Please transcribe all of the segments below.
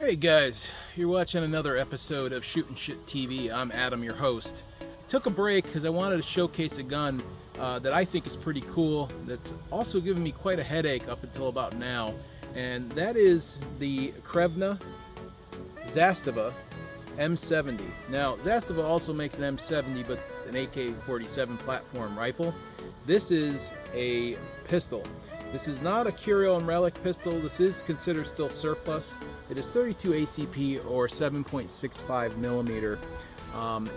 Hey guys, you're watching another episode of Shootin' Shit TV. I'm Adam, your host. Took a break because I wanted to showcase a gun that I think is pretty cool, that's also given me quite a headache up until about now, and that is the Crvena Zastava M70. Now, Zastava also makes an M70, but it's an AK-47 platform rifle. This is a pistol. This is not a curio and relic pistol. This is considered still surplus. It is 32 ACP or 7.65 millimeter.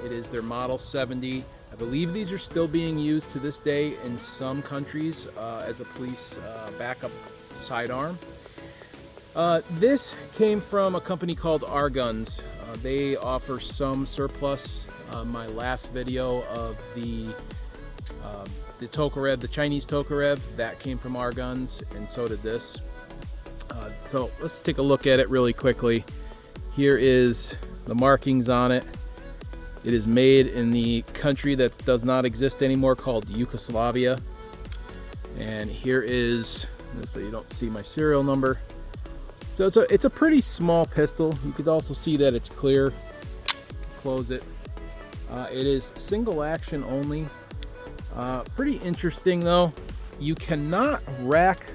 It is their Model 70. I believe these are still being used to this day in some countries as a police backup sidearm. This came from a company called R Guns. They offer some surplus. My last video of the Tokarev, the Chinese Tokarev, that came from R Guns, and so did this. So let's take a look at it really quickly. Here is the markings on it. It is made in the country that does not exist anymore, called Yugoslavia. And here is, so you don't see my serial number. So it's a pretty small pistol. You could also see that it's clear. Close it. It is single action only. Pretty interesting though. You cannot rack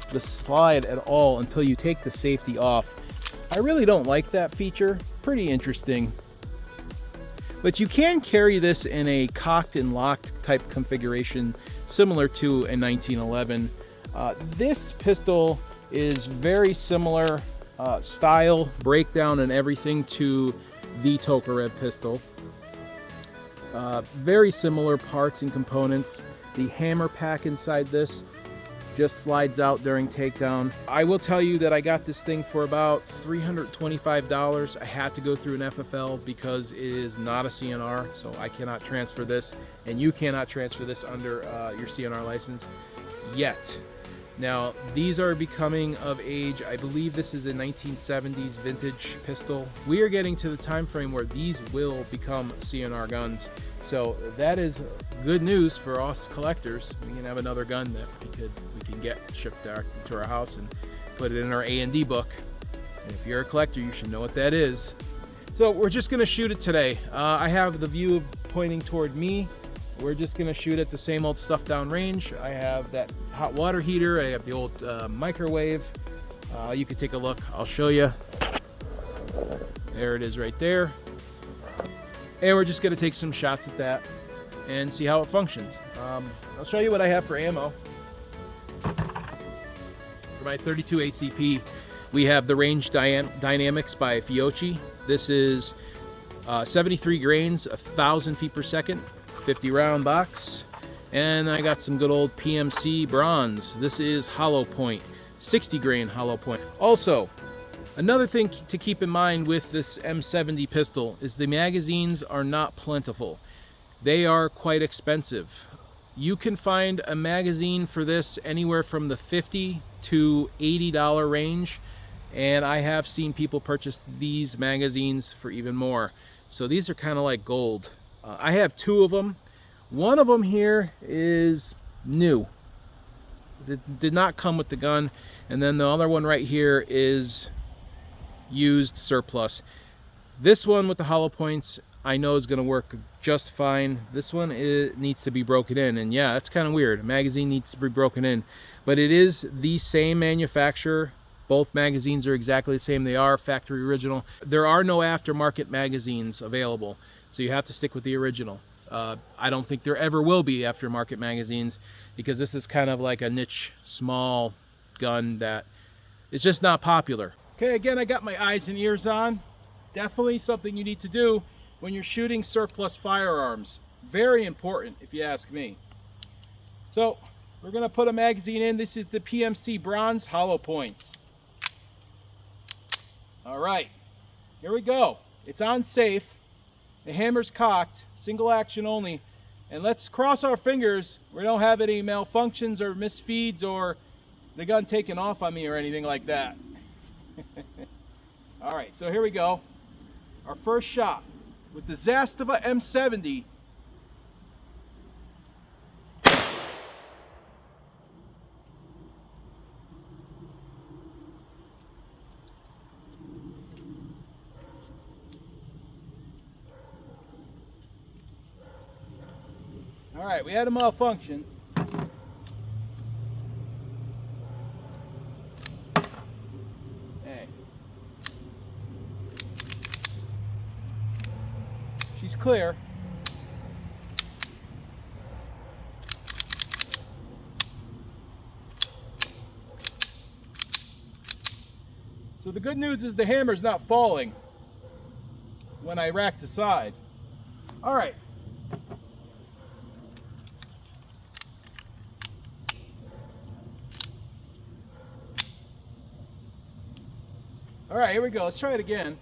the slide at all until you take the safety off. I really don't like that feature. Pretty interesting. But you can carry this in a cocked and locked type configuration similar to a 1911. This pistol is very similar style, breakdown, and everything to the Tokarev pistol. Very similar parts and components. The hammer pack inside this just slides out during takedown. I will tell you that I got this thing for about $325. I had to go through an FFL because it is not a CNR, so I cannot transfer this, and you cannot transfer this under your CNR license yet. Now, these are becoming of age. I believe this is a 1970s vintage pistol. We are getting to the time frame where these will become CNR guns. So that is good news for us collectors. We can have another gun that we can get shipped to our house and put it in our A&D book. And if you're a collector, you should know what that is. So we're just gonna shoot it today. I have the view pointing toward me. We're just gonna shoot at the same old stuff downrange. I have that hot water heater. I have the old microwave. You can take a look. I'll show you. There it is right there. And we're just gonna take some shots at that and see how it functions. I'll show you what I have for ammo. For my 32 ACP, we have the Range Dynamics by Fiocchi. This is 73 grains, 1,000 feet per second, 50 round box. And I got some good old PMC bronze. This is hollow point, 60 grain hollow point. Also, another thing to keep in mind with this M70 pistol is the magazines are not plentiful. They are quite expensive. You can find a magazine for this anywhere from the $50 to $80 range, and I have seen people purchase these magazines for even more. So these are kind of like gold. I have two of them. One of them here is new. It did not come with the gun, and then the other one right here is used surplus. This one with the hollow points I know is going to work just fine. This one, it needs to be broken in, and yeah, it's kind of weird. A magazine needs to be broken in, but it is the same manufacturer. Both magazines are exactly the same. They are factory original. There are no aftermarket magazines available, so you have to stick with the original. I don't think there ever will be aftermarket magazines because this is kind of like a niche small gun that is just not popular. Okay, again, I got my eyes and ears on. Definitely something you need to do when you're shooting surplus firearms. Very important, if you ask me. So we're gonna put a magazine in. This is the PMC bronze hollow points. All right, here we go. It's on safe. The hammer's cocked, single action only. And let's cross our fingers we don't have any malfunctions or misfeeds or the gun taken off on me or anything like that. All right, so here we go. Our first shot with the Zastava M70. All right, we had a malfunction. Hey. She's clear. So the good news is the hammer's not falling when I rack the side. All right. All right, here we go. Let's try it again.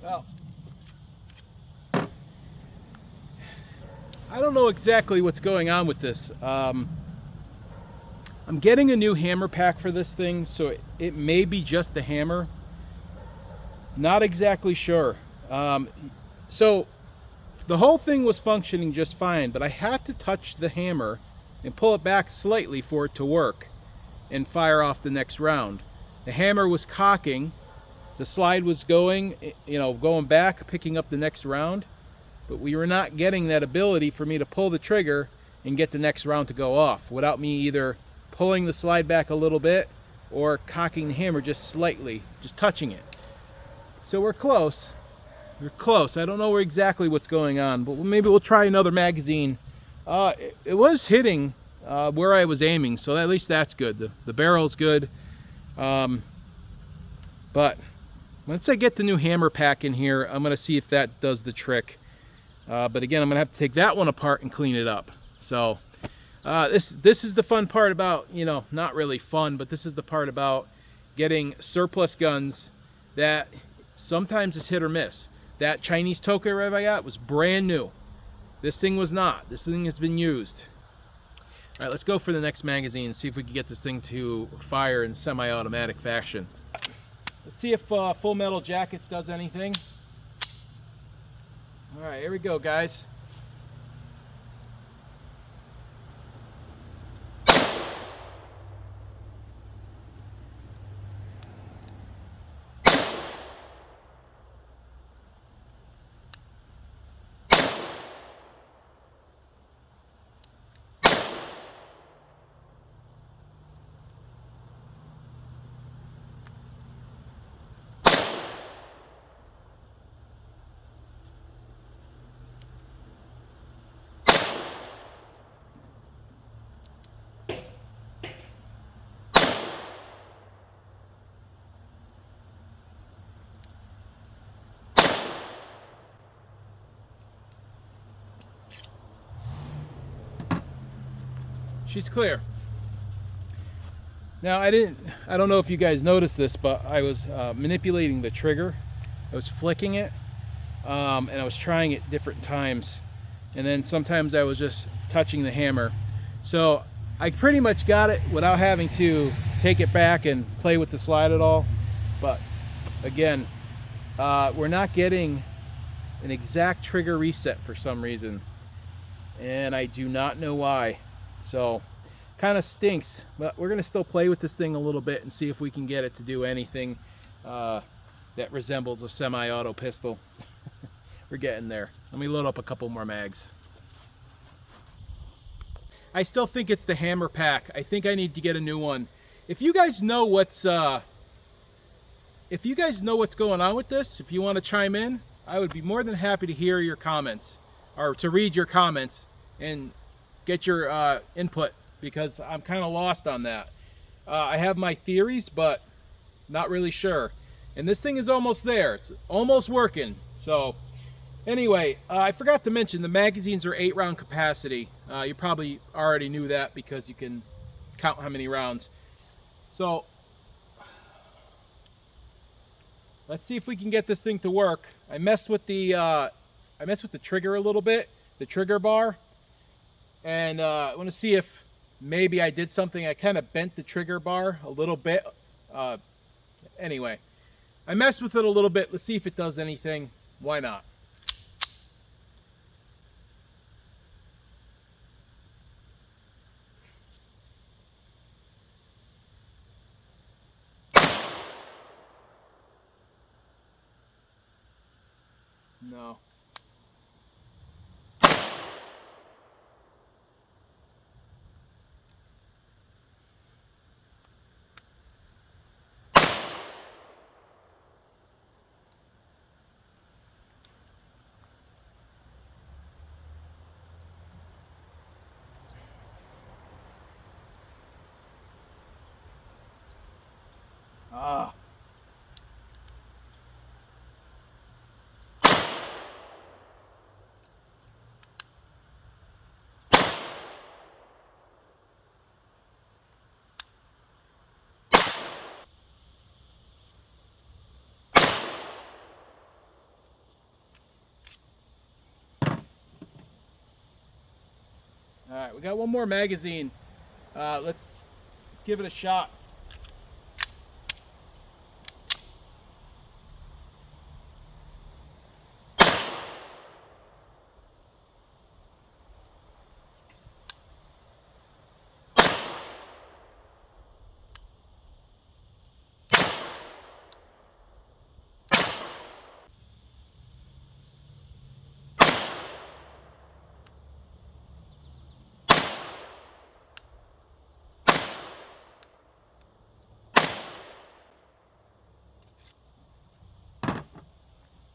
Well, I don't know exactly what's going on with this. I'm getting a new hammer pack for this thing, so it may be just the hammer. Not exactly sure. So the whole thing was functioning just fine, but I had to touch the hammer and pull it back slightly for it to work and fire off the next round. The hammer was cocking. The slide was going, going back, picking up the next round, but we were not getting that ability for me to pull the trigger and get the next round to go off without me either pulling the slide back a little bit or cocking the hammer just slightly, just touching it. So we're close. We're close. I don't know exactly what's going on, but maybe we'll try another magazine. It was hitting where I was aiming, so at least that's good. The barrel's good. But once I get the new hammer pack in here, I'm going to see if that does the trick. But again, I'm going to have to take that one apart and clean it up. So this is the fun part about, not really fun, but this is the part about getting surplus guns that sometimes is hit or miss. That Chinese Tokai rev I got was brand new. This thing was not. This thing has been used. All right, let's go for the next magazine and see if we can get this thing to fire in semi-automatic fashion. Let's see if Full Metal Jacket does anything. All right, here we go, guys. She's clear. Now I don't know if you guys noticed this, but I was manipulating the trigger. I was flicking it, and I was trying it different times, and then sometimes I was just touching the hammer. So I pretty much got it without having to take it back and play with the slide at all. But again, we're not getting an exact trigger reset for some reason, and I do not know why. So kind of stinks, but we're gonna still play with this thing a little bit and see if we can get it to do anything that resembles a semi-auto pistol. We're getting there. Let me load up a couple more mags. I still think it's the hammer pack. I think I need to get a new one. If you guys know what's going on with this, if you want to chime in, I would be more than happy to hear your comments or to read your comments and get your input, because I'm kind of lost on that. I have my theories, but not really sure. And this thing is almost there. It's almost working. So Anyway, I forgot to mention the magazines are 8-round capacity. You probably already knew that because you can count how many rounds. So let's see if we can get this thing to work. I messed with the trigger a little bit, the trigger bar, and I want to see if maybe I did something. I kind of bent the trigger bar a little bit. Anyway, I messed with it a little bit. Let's see if it does anything. Why not? No. Ah. All right, we got one more magazine. Let's give it a shot.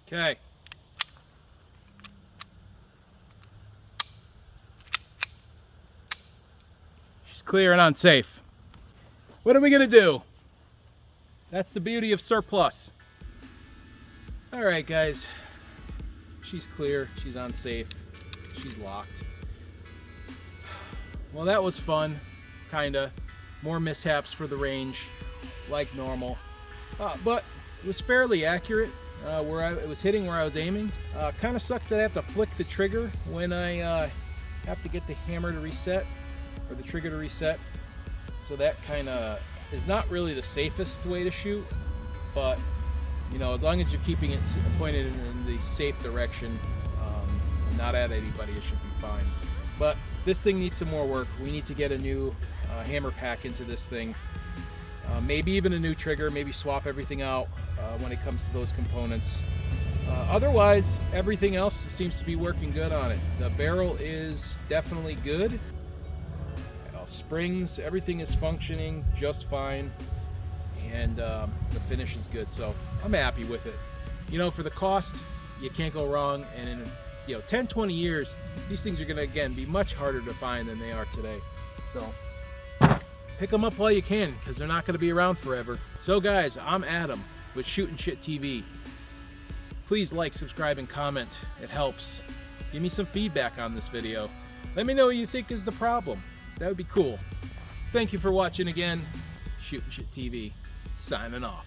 Okay. She's clear and unsafe. What are we gonna do? That's the beauty of surplus. All right, guys. She's clear, she's unsafe, she's locked. Well, that was fun, kinda. More mishaps for the range, like normal. But it was fairly accurate. It was hitting where I was aiming. Kind of sucks that I have to flick the trigger when I have to get the hammer to reset, or the trigger to reset. So that kind of is not really the safest way to shoot, but you know, as long as you're keeping it pointed in the safe direction, not at anybody, it should be fine. But this thing needs some more work. We need to get a new hammer pack into this thing. Maybe even a new trigger, maybe swap everything out when it comes to those components. Otherwise, everything else seems to be working good on it. The barrel is definitely good. Springs, everything is functioning just fine, and the finish is good, so I'm happy with it. You know, for the cost, you can't go wrong, and in 10-20 years, these things are going to again be much harder to find than they are today. So pick them up while you can, because they're not going to be around forever. So guys, I'm Adam with Shootin' Shit TV. Please like, subscribe, and comment. It helps. Give me some feedback on this video. Let me know what you think is the problem. That would be cool. Thank you for watching again. Shootin' Shit TV, signing off.